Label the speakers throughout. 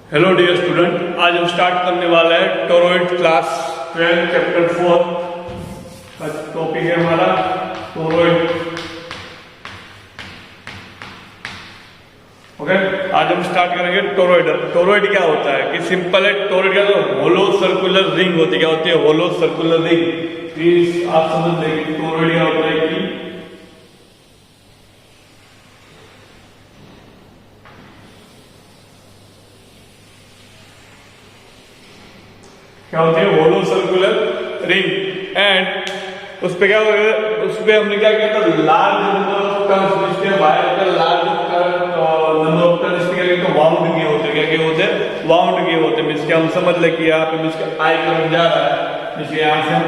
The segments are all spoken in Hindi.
Speaker 1: हेलो डियर स्टूडेंट, आज हम स्टार्ट करने वाले हैं टोरॉइड क्लास 12 चैप्टर 4 का टॉपिक है हमारा टोरॉइड। ओके, आज हम स्टार्ट करेंगे टोरॉइड। टोरॉइड क्या होता है कि सिंपल है। टोरॉइड क्या होता है? होलो सर्कुलर रिंग होती है। क्या होती है? होलो सर्कुलर रिंग। आप समझ लेंगे टोरॉइड क्या होता है कि क्या होती है? होलो सर्कुलर रिंग। एंड उस पे क्या होगा? उस पे हमने क्या किया था? लार्ज नंबर ऑफ टर्न्स, इसके वायर का लार्ज नंबर ऑफ टर्न्स इसके क्या किया था? वाउंड किए होते। क्या किए होते? वाउंड किए होते। मींस के हम समझ ले कि यहाँ पे मींस के आई करंट जा रहा है। मींस के यहाँ से हम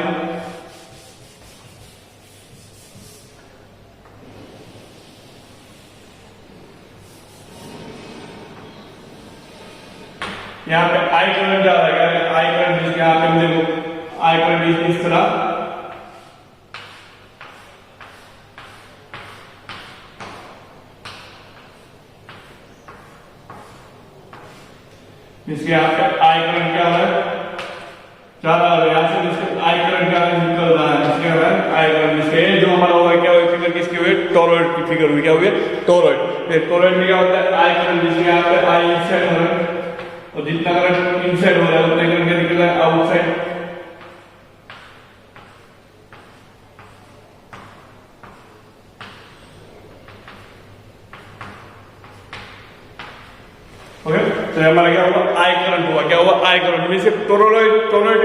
Speaker 1: यहाँ पे आई करंट जा रहा है। आई करंट यहाँ पे हम देखो आई करंट इस तरह इसके यहाँ पे आई करंट क्या है? जा रहा है यहाँ से। इसके आई करंट क्या है? निकल रहा है। इसके आई करंट इसके जो हमारा होगा क्या हुआ? फिगर किसकी हुई? टोरॉइड की फिगर हुई। क्या हुई? टोरॉइड। फिर टोरॉइड में क्या होता है? आई करंट जिसके यहाँ पे आई इनसाइड हो रहा है और जितना करंट इनसाइड हो रहा है उतना करंट निकल रहा है आउटसाइड। ओके, तो हमारा क्या हुआ? आई करंट हुआ। क्या हुआ? आई करंट में से टोरॉइड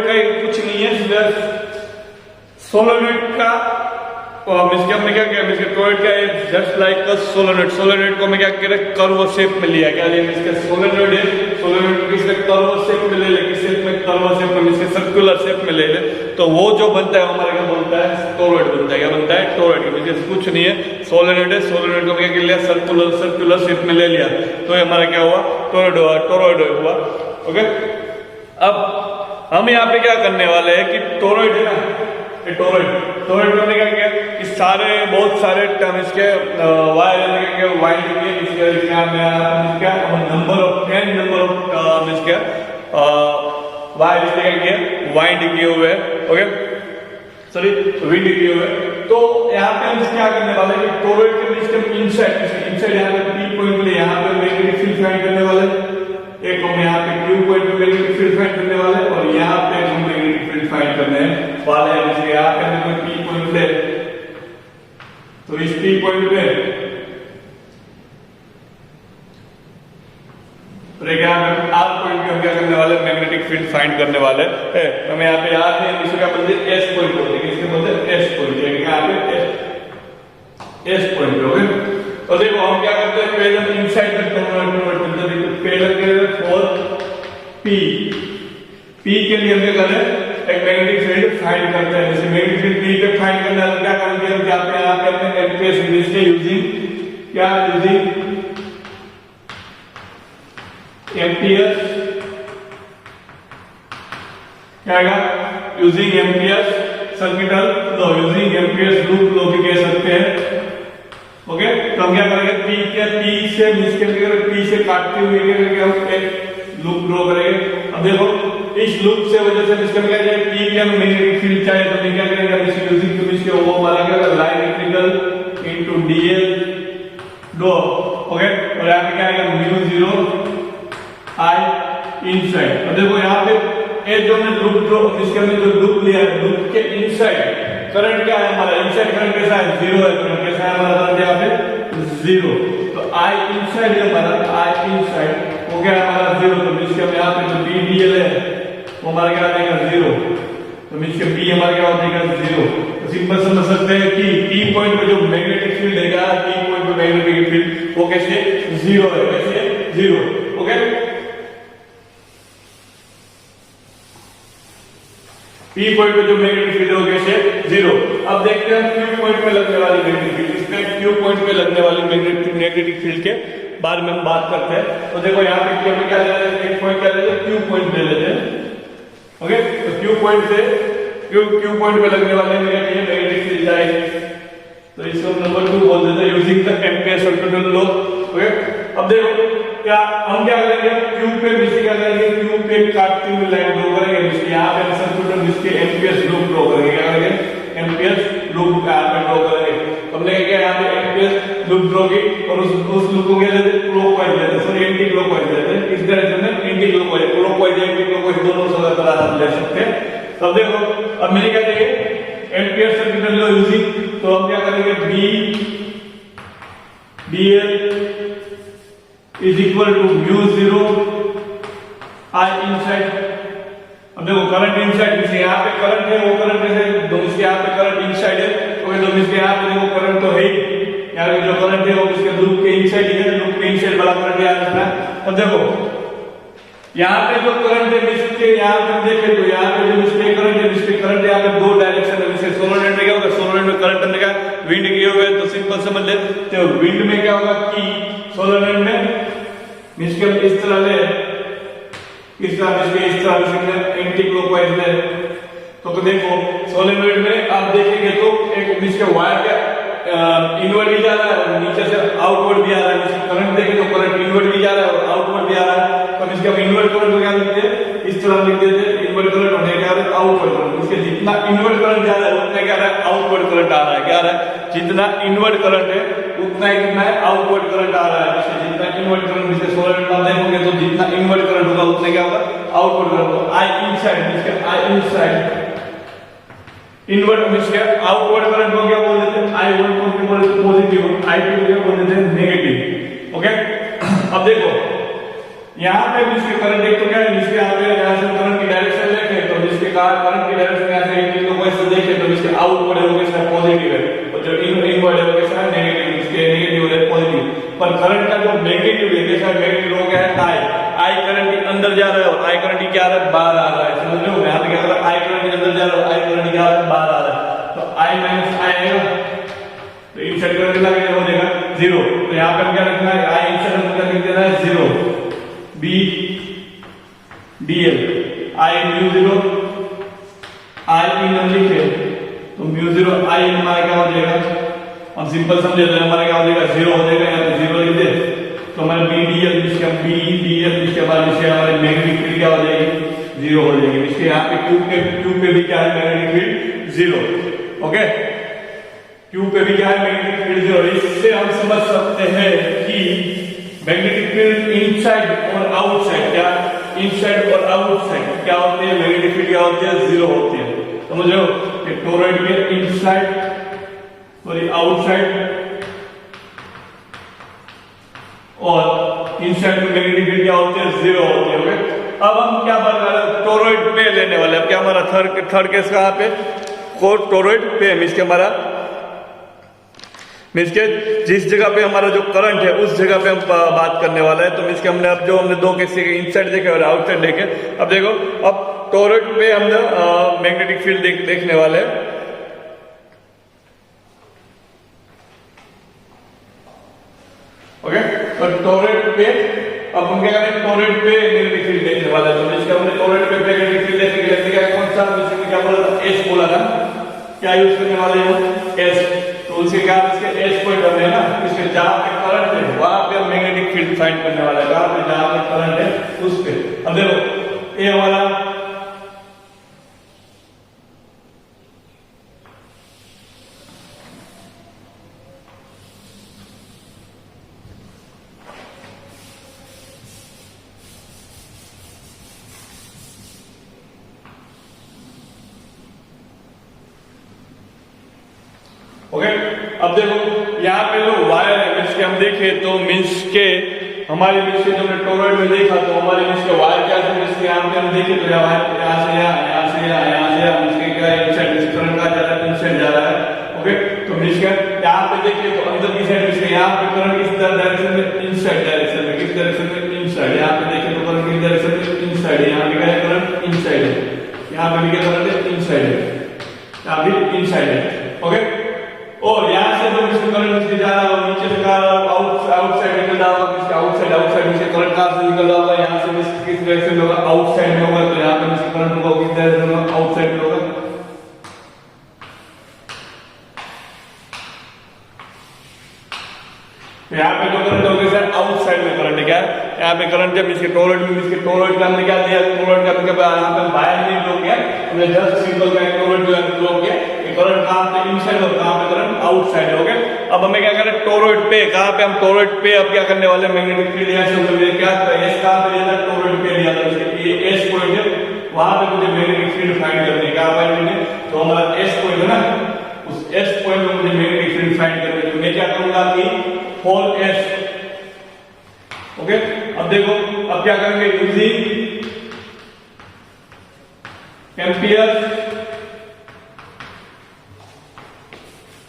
Speaker 1: का कुछ नहीं है, सोलेनोइड का हमने क्या किया? टोरॉइड का है जस्ट लाइक अ सोलेनोइड। सोलेनोइड को हमें क्या किया? कर्व शेप में लिया। क्या लिया? इसका सोलेनोइड है। सोलेनोइड को किसके कर्व शेप में ले ले? किस शेप में? कर्व शेप में, इसके सर्कुलर शेप में ले ले। तो वो जो बनता है हमारे क्या बनता है? टोरॉइड बनता है। क्या बनता है? टोरॉइड। कुछ नहीं है, सोलेनोइड है। सोलेनोइड को क्या कर लिया? सर्कुलर शेप में ले लिया। तो हमारा क्या हुआ? टोरॉइड हुआ। टोरॉइड हुआ। ओके, अब हम यहाँ पे क्या करने वाले हैं कि टोरॉइड है ना, टोरॉइड में क्या किया कि बहुत सारे टर्म इसके वायर वाइंड किए। इसके नंबर ऑफ 10 नंबर ऑफ इसके वायर इसके क्या किए? वाइंड किए हुए। ओके, सॉरी, विंड किए हुए। तो यहाँ पे हम क्या करने वाले हैं कि टोरॉइड के इनसाइड यहाँ पे पी पॉइंट पे यहाँ पे मैग्नेटिक फील्ड फाइंड करने वाले। एक हम यहाँ पे क्यू पॉइंट पे मैग्नेटिक फील्ड फाइंड करने वाले और यहाँ पे हम मैग्नेटिक फील्ड फाइंड करने वाले हैं। जैसे यहाँ पे कोई पी पॉइंट ले तो इस पी पॉइंट पे आर पॉइंट पे हम क्या करने वाले? मैग्नेटिक फील्ड फाइंड करने वाले हैं। हमें यहाँ पे याद है इसको क्या बोलते हैं? एस पॉइंट बोलते हैं। किसके बोलते हैं? S point. यहाँ पे एस पॉइंट हो गए। तो देखो हम क्या करते हैं? पहले हम इनसाइड करते हैं। पहले फॉर पी के लिए हम क्या करते हैं? एक मैग्नेटिक फील्ड फाइंड करते हैं। जैसे मैग्नेटिक फील्ड पी पे फाइंड करना है तो क्या करेंगे? हम यहाँ पे अपने एमपीएस इंग्लिश के यूजिंग एमपीएस क्या आएगा? Using MPS circuital law, using MPS loop law भी कह सकते हैं। ओके, तो हम क्या करेंगे? पी से काटते हुए हम एक लूप ड्रॉ करेंगे। अब देखो इस लूप से वजह से इसका क्या है? पी के हम मैग्नेटिक फील्ड चाहिए तो हम क्या करेंगे? हम इसे यूजिंग टू इसके वो मानेंगे लाइन इंटीग्रल इनटू डीएल डॉ। ओके, और यहाँ पे क्या आएगा? म्यू 0 आई इनसाइड। अब देखो यहाँ पे एक जो हमने लूप ड्रॉ इसके हमने जो लूप लिया है, लूप के इनसाइड करंट क्या है हमारा? इनसाइड करंट कैसा है? 0 है। करंट कैसा है हमारा? करंट यहाँ पे 0। तो आई इनसाइड है हमारा, आई इनसाइड हो गया हमारा 0। तो इसके हम यहाँ पे जो बीडीएल है वो हमारा क्या आ जाएगा? 0। तो इसके बी हमारा क्या हो जाएगा? 0। तो सिंपल समझ सकते हैं कि पी पॉइंट पे जो मैग्नेटिक फील्ड है, पी पॉइंट पे मैग्नेटिक फील्ड वो कैसे 0 है? कैसे 0? ओके, पी पॉइंट पे जो मैग्नेटिक फील्ड है वो कैसे 0। अब देखते हैं क्यू पॉइंट पे लगने वाली मैग्नेटिक फील्ड। इसमें क्यू पॉइंट पे लगने वाली मैग्नेटिक फील्ड के बारे में हम बात करते हैं। तो देखो यहाँ पे हमें क्या लेते हैं? एक पॉइंट क्या लेते हैं? क्यू पॉइंट ले लेते हैं। ओके, तो क्यू पॉइंट पे लगने वाले मैग्नेटिक फील्ड जाएगी। तो इसको नंबर 2 बोल देते हैं using the ampere circuital law. Okay, अब देखो क्या हम क्या करेंगे, क्यू पे मिस्के क्या करेंगे, क्यू पे काटती हुई लाइन ड्रॉ करेंगे मिस्के, यहाँ पे सर्किट में मिस्के एम्पियर्स लूप ड्रॉ करेंगे, क्या करेंगे एम्पियर्स लूप यहाँ पे ड्रॉ करेंगे। हमने क्या यहाँ पे एम्पियर्स लूप ड्रॉ की और उस लूप को क्या लेते हैं क्लॉकवाइज लेते हैं, सॉरी एंटी क्लॉकवाइज लेते हैं, इस डायरेक्शन में anti clockwise, clockwise anti clockwise दोनों तरह हम ले सकते हैं। तब देखो अब मैंने क्या चाहिए एम्पियर सर्किट लो यूजिंग, तो हम क्या करेंगे BL is equal to mu 0 I inside। अब देखो करंट इनसाइड, जैसे यहाँ पे करंट है वो करंट है, तो इसके यहाँ पे करंट इनसाइड है, तो इसके यहाँ पे देखो करंट तो है ही, यहाँ पे जो करंट है वो इसके लूप के इनसाइड ही है, लूप के इनसाइड वाला करंट यहाँ है। अब देखो यहाँ पे जो करंट है इसके यहाँ पे देखें तो यहाँ पे जो इसके करंट है, इसके करंट यहाँ पे दो डायरेक्शन है, जैसे सोलोनॉइड में क्या होगा, सोलोनॉइड में करंट अंदर का विंड किए हुए तो सिंपल समझ ले, तो विंड में क्या होगा कि सोलोनॉइड में इसके इस तरह ले, इस तरह एंटी क्लॉकवाइज ले, तो देखो सोलेनॉइड में आप देखेंगे तो एक इसके वायर का इनवर्ट भी जा रहा है और नीचे से आउटवर्ड भी आ रहा है, इसका करंट देखें तो करंट इनवर्ट भी जा रहा है और आउटवर्ड भी आ रहा है, तो इसके हम इनवर्ट करंट को क्या लिखते हैं, इस तरह लिख देते हैं इनवर्ट करंट होने क्या आ रहा है आउटवर्ड करंट, इसके जितना इनवर्ट करंट जा रहा है उतना क्या आ रहा है आउटवर्ड करंट आ रहा है, क्या आ रहा है जितना इनवर्ट करंट है उतना ही कितना है आउटवर्ड करंट आ रहा है, जैसे जितना इनवर्ट करंट जिसके सोलनॉइड में देखोगे तो जितना इनवर्ट करंट होगा उतना क्या होगा आउटवर्ड करंट होगा। आई इनसाइड इसके आई इनसाइड इनवर्ट में इसके आउटवर्ड करंट को क्या बोल देते हैं I1 को बोल देते हैं पॉजिटिव, I2 को क्या बोल देते हैं नेगेटिव। ओके अब देखो यहाँ पे इसके करंट एक तो क्या है, इसके यहाँ पे यहाँ से करंट की डायरेक्शन देखें तो इसके करंट की डायरेक्शन यहाँ से एंटी क्लॉकवाइज से देखें तो इसके आउटवर्ड है वो कैसा पॉजिटिव है और जो इनवर्ड है वो कैसा है नेगेटिव, इसके नेगेटिव है पॉजिटिव, पर करंट का जो मैग्नीट्यूड है कैसा मैग्नीट्यूड हो गया है I करंट के अंदर जा रहा है और I करंट क्या आ रहा है बाहर आ रहा है, समझ रहे हो यहाँ पे क्या कर रहा है I करंट के अंदर जा रहा है और I करंट क्या आ रहा है बाहर आ रहा है, तो I माइनस I आएगा तो इनसाइड करंट कितना हो जाएगा 0, तो यहाँ पे हम क्या रखना है I इनसाइड हम क्या लिख देना है 0 B DL I mu 0 I in हम लिखे तो mu 0 I in हमारा क्या हो जाएगा, हम सिंपल समझे तो हमारा क्या हो जाएगा 0 हो जाएगा, यहाँ पे 0 लिख दे तो हमारा BDL जिसके BDL जिसके बाद इससे हमारे मैग्नेटिक फील्ड क्या हो जाएगी 0 हो जाएगी, इसके यहाँ पे Q पे भी क्या है मैग्नेटिक फील्ड 0। ओके Q पे भी क्या है मैग्नेटिक फील्ड 0, इससे हम समझ सकते हैं कि मैग्नेटिक फील्ड इनसाइड और आउटसाइड क्या इनसाइड और आउटसाइड क्या होते हैं, मैग्नेटिक फील्ड क्या होती है 0 होती है, समझ रहे हो टोरॉइड के इनसाइड सॉरी आउटसाइड और इनसाइड में मैग्नेटिक फील्ड क्या होती है 0 होती है। ओके अब हम क्या बात कर रहे हैं टोरॉइड पे लेने वाले, अब क्या हमारा थर्ड केस कहाँ पे टोरॉइड पे इसके हमारा इसके जिस जगह पे हमारा जो करंट है उस जगह पे हम बात करने वाला है, तो इसके हमने अब जो हमने दो केस इनसाइड देखे और आउटसाइड देखे, अब देखो अब टोरॉइड पे हमने मैग्नेटिक फील्ड देखने वाले हैं। ओके तो टोरॉइड पे अब हम क्या करें टोरॉइड पे मैग्नेटिक फील्ड देखने वाला है, तो इसके हमने टोरॉइड पे मैग्नेटिक फील्ड देखने के लिए क्या कौन सा इसमें क्या बोला था एस बोला था, क्या यूज करने वाले हैं एस, तो उसके क्या इसके एस पॉइंट करने हैं ना, इसके जहां पे करंट है वहां पे हम मैग्नेटिक फील्ड फाइंड करने वाला है, जहां पे करंट है उस पे। अब देखो ये हमारा ओके अब देखो यहाँ पे जो वायर है मीन्स के हम देखें तो मीन्स के हमारे मीन्स के जो टोरॉइड में देखा तो हमारे मीन्स के वायर क्या थे मीन्स के यहाँ पे हम देखें तो यहाँ से यहाँ मीन्स के क्या इनसाइड करंट का जा रहा है इनसाइड जा रहा है। ओके तो मीन्स के यहाँ पे देखिए तो अंदर की साइड मीन्स के यहाँ पे करंट किस डायरेक्शन में इनसाइड डायरेक्शन में, किस डायरेक्शन में इनसाइड, यहाँ पे देखें तो करंट किस डायरेक्शन में इनसाइड, यहाँ पे क्या है करंट इनसाइड है, यहाँ पे भी क्या करंट है इनसाइड है, यहाँ भी इनसाइड है। ओके और यहाँ से जो इसमें करंट नीचे जा रहा है नीचे से आउटसाइड निकल रहा होगा, इसके आउटसाइड से करंट कहाँ से निकल रहा होगा, यहाँ से किस डायरेक्शन में होगा आउटसाइड में होगा, तो यहाँ पे इसका करंट होगा किस डायरेक्शन में आउटसाइड में होगा। तो यहाँ पे जो करंट होगा सर आउटसाइड में करंट है, क्या है यहाँ पे करंट है, इसके टोरॉइड में, इसके टोरॉइड का हमने क्या दिया, टोरॉइड का मतलब यहाँ पे वायर नहीं लो किया, हमने जस्ट सिंपल का टोरॉइड जो है लो किया, ये करंट कहाँ पे इनसाइड और कहाँ पे करंट आउटसाइड हो गया। अब हमें क्या करें, टोरॉइड पे, कहाँ पे हम टोरॉइड पे अब क्या करने वाले, मैग्नेटिक फील्ड यहाँ से हमने क्या एस कहाँ पे लिया था, टोरॉइड पे लिया था, ये एस पॉइंट है, वहां पे मुझे मैग्नेटिक फील्ड फाइंड करनी है, क्या फाइंड करनी है, तो हमारा एस पॉइंट है ना, उस एस पॉइंट पे मुझे मैग्नेटिक फील्ड फाइंड करनी है, तो मैं क्या करूंगा कि फॉर एस, ओके। अब देखो अब क्या करेंगे, यूजिंग एम्पियर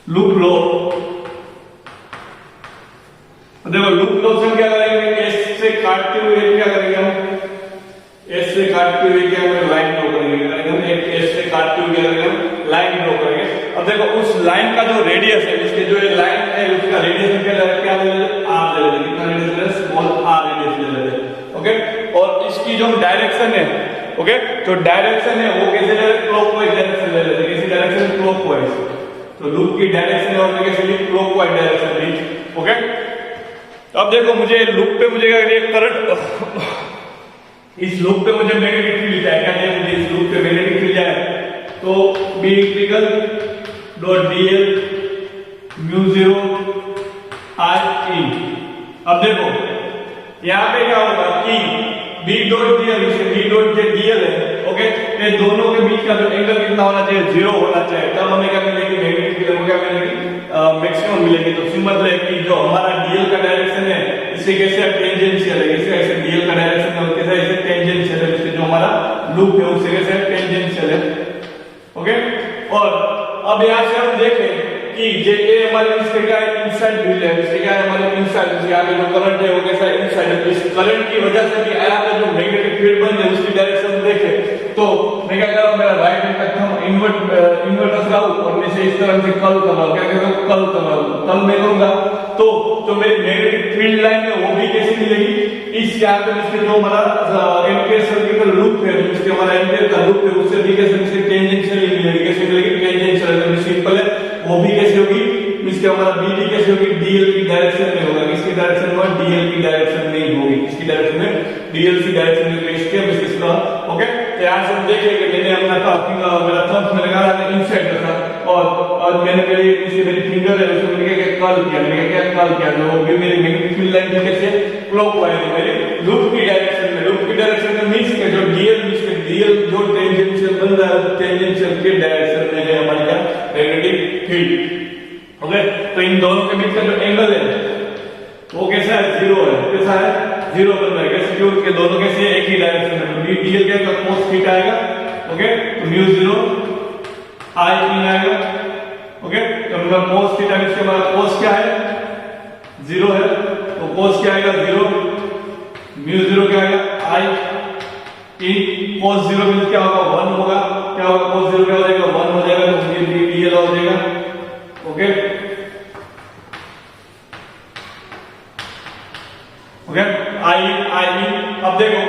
Speaker 1: लूप लो, देखो लूप लो से क्या करेंगे, एस से काटते हुए क्या करेंगे हम, एस से काटते हुए क्या करेंगे, लाइन ड्रॉ करेंगे, हम एक एस से काटते हुए क्या करेंगे, हम लाइन ड्रॉ करेंगे। अब देखो उस लाइन का जो रेडियस है, इसके जो ये लाइन है उसका रेडियस क्या ले लेंगे, आर ले लेंगे, कितना रेडियस ले, स्मॉल आर रेडियस ले लेंगे, ओके। और इसकी जो डायरेक्शन है, ओके, तो डायरेक्शन है वो कैसे ले लेंगे, क्लॉकवाइज डायरेक्शन ले लेंगे, किसी डायरेक्शन क्लॉकवाइज, तो लूप की डायरेक्शन है और कैसे ली, क्लॉकवाइज डायरेक्शन ली, ओके। अब देखो मुझे लूप पे मुझे क्या करिए, करंट इस लूप पे मुझे मैग्नेटिक फील्ड चाहिए, क्या चाहिए मुझे, इस लूप पे मैग्नेटिक फील्ड चाहिए, तो B equal dot dl mu 0 I E. अब देखो यहाँ पे क्या होगा कि B dot dl, B dot J dl है, ओके, ये दोनों के बीच का जो एंगल कितना होना चाहिए, 0 होना चाहिए, तब हमें क्या मिलेगी, मैग्नेटिक फील्ड क्या मिलेगी, मैक्सिमम मिलेगी। तो सिंपल है कि जो हमारा डीएल का डायरेक्शन है इसे कैसे टेंजेंशियल है, इसे ऐसे डीएल का डायरेक्शन है कैसे ऐसे टेंजेंशियल है, इससे जो हमारा लूप है उससे कैसे टेंजेंशियल है, ओके। और अब यहाँ से हम देखें कि जे ए हमारे इसके क्या है, इनसाइड फील्ड है, इसके क्या है हमारे इनसाइड, इसके आगे जो करंट है वो कैसा है, इनसाइड है, तो इस करंट की वजह से भी यहाँ पे जो मैग्नेटिक फील्ड बन है उसकी डायरेक्शन देखें, तो मैं क्या कर रहा हूँ, मेरा राइट हैंड का थंब इन्वर्ट रख रहा हूँ और मैं इसे इस तरह से कर्ल कर रहा हूँ, क्या कर रहा हूँ, कर्ल कर रहा हूँ, कर्ल मैं करूंगा तो जो मेरी मैग्नेटिक फील्ड लाइन है वो भी कैसे मिलेगी, इस यहाँ पे इसके जो हमारा एम्पियर सर्किल का लूप है, इसके हमारा एम्पियर का लूप है उससे भी कैसे इसके टेंजेंशियल मिलेगी, कैसे मिलेगी, टेंजेंशियल, सिंपल है, वो भी कैसे होगी, इसके हमारा बी भी कैसे होगी, डीएल की डायरेक्शन में होगा, किसकी डायरेक्शन में, डीएल की डायरेक्शन में ही होगी, किसकी डायरेक्शन में, डीएल की डायरेक्शन में, इसके इसका, ओके। तो यहाँ से हम देखें कि मैंने अपना मेरा थंब में लगा रहा है इनसाइड रखा और मैंने मेरी फिंगर है उसको मैंने क्या कर्ल किया, मैंने क्या कर्ल किया, तो भी मेरी मैग्नेटिक फील्ड लाइन कैसे क्लॉकवाइज है, मेरी लूप की डायरेक्शन में, लूप की डायरेक्शन में मींस के जो डीएल जो टेंजेंशियल बन रहा है टेंजेंशियल के डायरेक्शन में है हमारी क्या मैग्नेटिक फील्ड, ओके। तो इन दोनों के बीच का जो एंगल है वो कैसा है, 0 है, कैसा है, 0 बन रहा है, कैसे, क्योंकि दोनों कैसे एक ही डायरेक्शन में, तो डीएल क्या cos थीटा आएगा, ओके, तो म्यू 0 आई ई आएगा, ओके। तो मेरा cos थीटा इसके हमारा cos क्या है, 0 है, तो cos क्या आएगा, 0, म्यू 0 क्या आएगा, आई ई, cos 0 मींस क्या होगा, 1 होगा, क्या होगा, cos 0 क्या हो जाएगा, 1 हो जाएगा, तो डीएल हो जाएगा, ओके, ओके, आई आई। अब देखो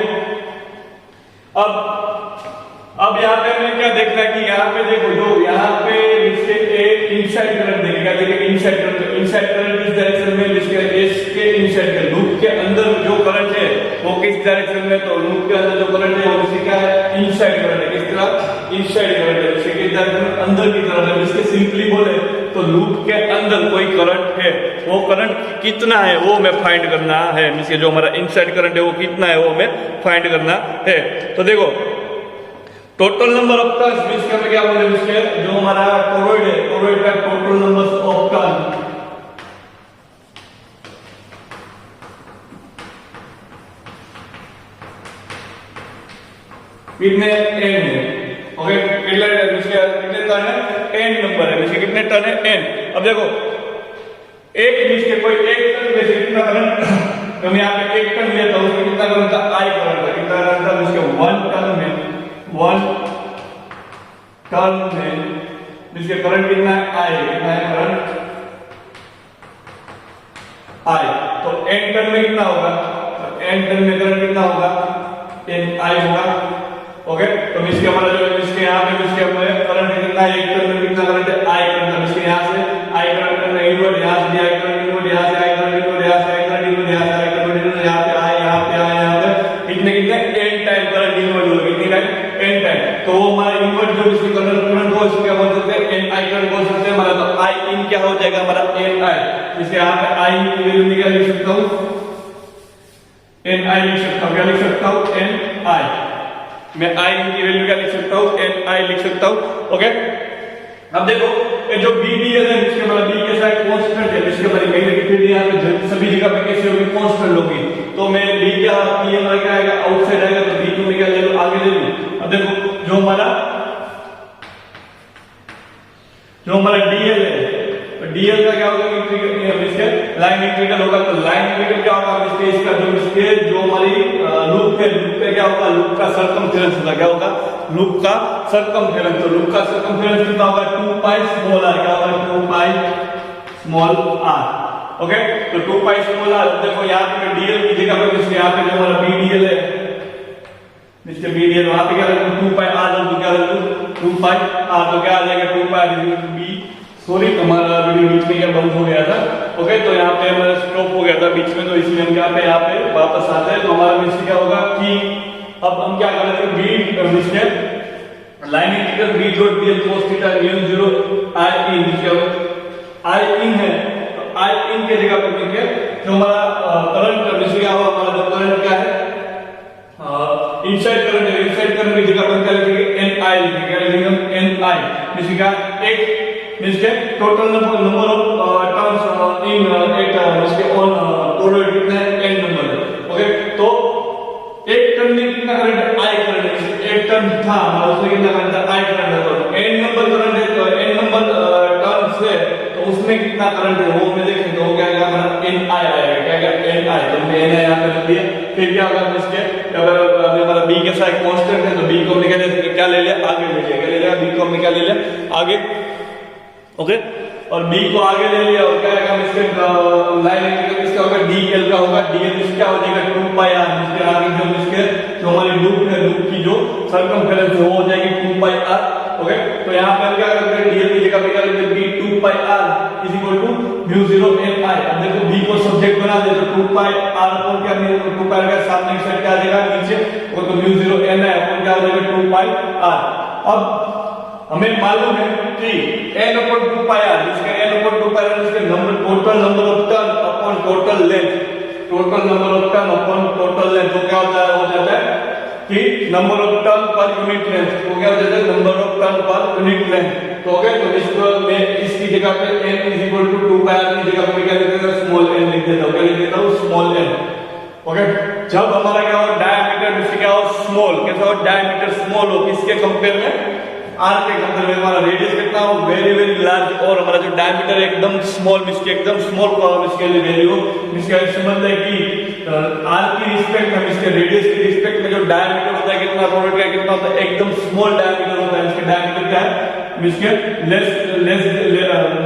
Speaker 1: अब यहाँ पे हमें क्या देखना है कि यहाँ पे देखो जो यहाँ पे इसके एक इनसाइड करंट देखेगा, देखिए इनसाइड करंट इस डायरेक्शन में, इसके एस के इनसाइड के लूप के अंदर जो करंट है वो किस डायरेक्शन में, तो लूप के अंदर जो करंट है वो किसी का है, इनसाइड करंट है, किस तरह, इनसाइड करंट है, इसके किस डायरेक्शन में, अंदर की तरफ है। इसके सिंपली बोले तो लूप के अंदर कोई करंट है, वो करंट कितना है वो हमें फाइंड करना है, मींस जो हमारा इनसाइड करंट है वो कितना है वो हमें फाइंड करना है। तो देखो total number of turns means हमें क्या बोले, इसके जो हमारा टोरॉइड है, टोरॉइड का टोटल नंबर ऑफ टर्न, कितने एन है, ओके, कितने टर्न है, एन नंबर है, इसके कितने टर्न है, एन। अब देखो एक मींस के कोई एक टर्न में से कितना करंट, तो मैं यहाँ पे एक टर्न लेता हूँ, उसमें कितना करंट था, आई करंट था, कितना करंट था, इसके 1 टर्न में इसके करंट कितना है, आई, कितना है करंट, आई, तो एन टर्न में कितना होगा, तो एन टर्न में करंट कितना होगा, एन आई होगा, ओके। तो इसके हमारा जो इसके यहाँ पे इसके हमारे करंट कितना है, एक टर्न में कितना करंट है, आई करंट, इसके यहाँ से आई करंट इनवर्ट, यहाँ से आई करंट इनवर्ट, यहाँ से आई करंट इनवर्ट, इसके यहाँ पे आई की वैल्यू क्या लिख सकता हूँ, एन आई लिख सकता हूँ, क्या लिख सकता हूँ, एन आई, मैं आई की वैल्यू क्या लिख सकता हूँ, एन आई लिख सकता हूँ। ओके, अब देखो ये जो बी डी है इसके मतलब बी कैसा है, कांस्टेंट है, इसके बारे में मैग्नेटिक यहाँ पे सभी जगह पे कैसे होगी, कांस्टेंट होगी, तो मैं बी क्या पी हमारा क्या आएगा, आउटसाइड आएगा, तो बी को मैं क्या ले लूं, आगे ले लूं। अब देखो जो हमारा डीएल है, डीएल का क्या होगा, इसके लाइन इंटीग्रल होगा, तो लाइन इंटीग्रल क्या होगा, इसका जो हमारी लूप है, लूप पे क्या होगा, लूप का सर्कमफेरेंस होगा, क्या होगा, लूप का सर्कमफेरेंस, तो लूप का सर्कमफेरेंस कितना होगा, 2 पाई स्मॉल आर, क्या होगा, 2 पाई स्मॉल आर। ओके, तो 2 पाई स्मॉल आर, देखो यहाँ पे डीएल की जगह पे इसके यहाँ पे जो हमारा बीडीएल है, इसके बीडीएल वहां पे क्या रखूं, 2 पाई आर, तो क्या रखूं, 2 पाई आर, तो क्या आ जाएगा, 2 पाई बी, सॉरी हमारा वीडियो बीच में क्या बंद हो गया था। ओके, तो यहाँ पे हमारा स्टॉप हो गया था बीच में, तो इसलिए हम यहाँ पे वापस आते हैं, तो हमारा मिस क्या होगा कि अब हम क्या कर रहे थे, बी मिसके line integral B dot DL cos theta mu 0 I in, I in है, तो आई इन के जगह पर देखिए जो हमारा करंट मिस क्या होगा, हमारा जो करंट क्या है, इनसाइड करंट है, इनसाइड करंट की जगह पर क्या लिखेंगे, एन आई लिखेंगे, क्या लिखेंगे, एन आई, मिस क्या एक इसके total number of turns in at इसके ऑन टोटल कितने n नंबर है। ओके, तो एक टर्न में कितना करंट, आई करंट, एक टर्न था उसमें कितना करंट था, आई करंट है, तो n नंबर करंट है, तो n नंबर टर्न्स है, तो उसमें कितना करंट है वो मैं देखेंगे, तो क्या क्या हमारा n आई आएगा, क्या क्या n आई, तो मैंने n यहां पे रख दिया। फिर क्या होगा इसके, अगर हमारा b कैसा है, कांस्टेंट है, तो b को हमने क्या ले लिया, आगे ले लिया, क्या ले लिया, b को हमने क्या ले लिया, आगे। ओके, और b को आगे ले लिया, और क्या आएगा इसके लाइन इंटीग्रल इसका होगा dl का होगा, dl इसका हो जाएगा 2 पाई r, इसके आगे जो इसके जो हमारी लूप है, लूप की जो सर्कमफेरेंस है वो हो जाएगी 2 पाई r। ओके, तो यहाँ पे हम क्या करते हैं, dl की जगह पे क्या लिखते हैं, b 2 pi r is equal to mu 0 n i। अब देखो b को सब्जेक्ट बना दे, तो 2 पाई r और क्या म्यू 2 पाई का सामने की साइड क्या आ जाएगा, नीचे वो तो म्यू 0 n i और क्या हो जाएगा 2 पाई r। अब हमें मालूम है कि n अपॉन 2 पाई r, इसका n अपॉन 2 पाई r इसका number, total number of turn upon total length, total number of turn upon total length, तो क्या होता है, हो जाता है कि number of turn per unit length, तो क्या हो जाता है, number of turn per unit length. तो ओके, तो इसको मैं इसकी जगह पे n is equal to 2 pi r की जगह पे क्या लिख देता हूं, स्मॉल n लिख देता हूं, क्या लिख देता हूं, स्मॉल n। ओके, जब हमारा क्या हो, डायमीटर इसके क्या हो, स्मॉल, कैसा हो, डायमीटर स्मॉल हो, किसके कंपेयर में, आर के कंपेयर में, हमारा रेडियस कितना हो, वेरी वेरी लार्ज, और हमारा जो डायमीटर एकदम स्मॉल, इसके एकदम स्मॉल इसके लिए वैल्यू, इसका संबंध है कि आर की रिस्पेक्ट में, इसके रेडियस की रिस्पेक्ट में जो डायमीटर होता है कितना, टोटल का कितना होता है, एकदम स्मॉल डायमीटर होता है, इसके डायमीटर क्या है, इसके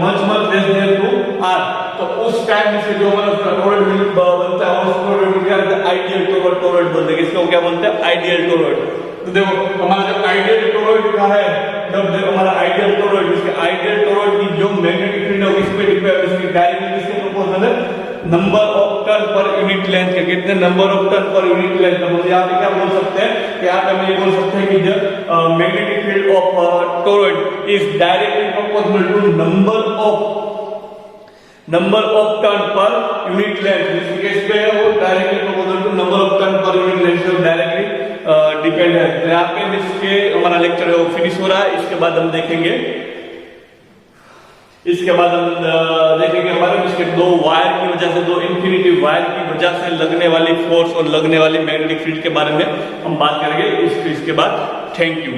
Speaker 1: much less than two R. तो उस टाइम में से जो हमारा टोरॉइड बनता है, उस टोरॉइड को क्या कहते हैं, आइडियल टोरॉइड बोलते हैं, इसको क्या बोलते हैं, आइडियल टोरॉइड। तो देखो हमारा जो आइडियल टोरॉइड का है, जब देखो हमारा आइडियल टोरॉइड, इसके आइडियल टोरॉइड की जो मैग्नेटिक फील्ड है इस पे डिपेंड, इसकी डायरेक्टली किसके प्रोपोर्शनल है, number of turn per unit length के, कितने number of turn per unit length. तो यहाँ पे क्या बोल सकते हैं, यहाँ पे हम ये बोल सकते हैं कि the magnetic field of toroid is directly proportional to number of turn per unit length. इस केस पे वो directly proportional to number of turn per unit length से डायरेक्टली डिपेंड है। तो यहाँ पे इसके हमारा लेक्चर है वो फिनिश हो रहा है। इसके बाद हम देखेंगे हमारे इसके दो वायर की वजह से, दो इंफिनिटी वायर की वजह से लगने वाली फोर्स और लगने वाली मैग्नेटिक फील्ड के बारे में हम बात करेंगे इसके बाद। Thank you.